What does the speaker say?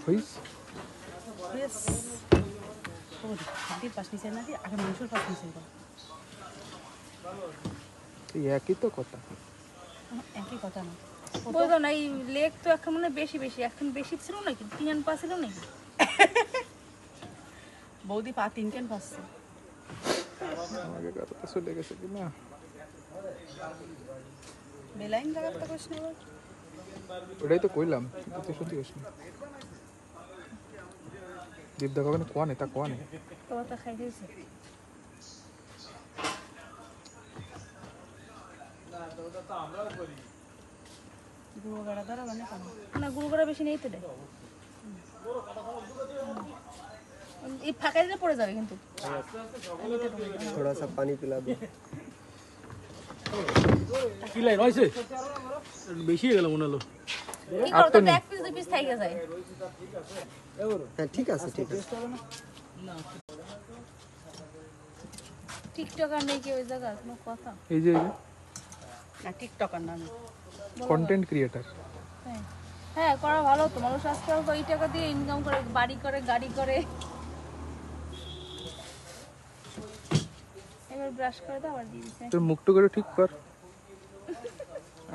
হইস বেশ ও হাতির পাশ নিচে না দিয়ে আগে মাংসের পাশ নিচে দাও। একই তো কথা, একই কথা না বলতো না এই লেগ তো এখন মানে বেশি বেশি এখন বেশি ছিল নাকি 3 পা ছিল নাকি বৌদি পা 3 কেন পাচ্ছে আমাকে কথা চলে গেছে কি না বেলাইন জায়গাটা কইছ না আবার ওটাই তো কইলাম, তুই সত্যি কইস না। দীপ দেখা মানে কোয়া নেই তা কোয়া নেই তোমার তো খাই দিয়েছে গুঁড়ো গাড়া দ্বারা মানে কেন না গুঁড়ো করা বেশি নেই তো রে এই ফাঁকা দিলে পড়ে যাবে কিন্তু थोड़ा सा पानी पिला दो। কি লাইন হয়েছে বেশি হয়ে গেল মনে হলো কি করতে এক পিস 2 পিস থাইকে যায় হ্যাঁ ঠিক আছে ঠিক আছে। টিকটকার নেই কি ওই জায়গা কোনো কথা এই যে না টিকটকার নামে কন্টেন্ট ক্রিয়েটার হ্যাঁ হ্যাঁ করা ভালো তো মানুষ আজকাল তো এই টাকা দিয়ে ইনকাম করে বাড়ি করে গাড়ি করে এবার ব্রাশ করে দাও আবার দিয়ে দিছে তোর মুখটা করে ঠিক কর।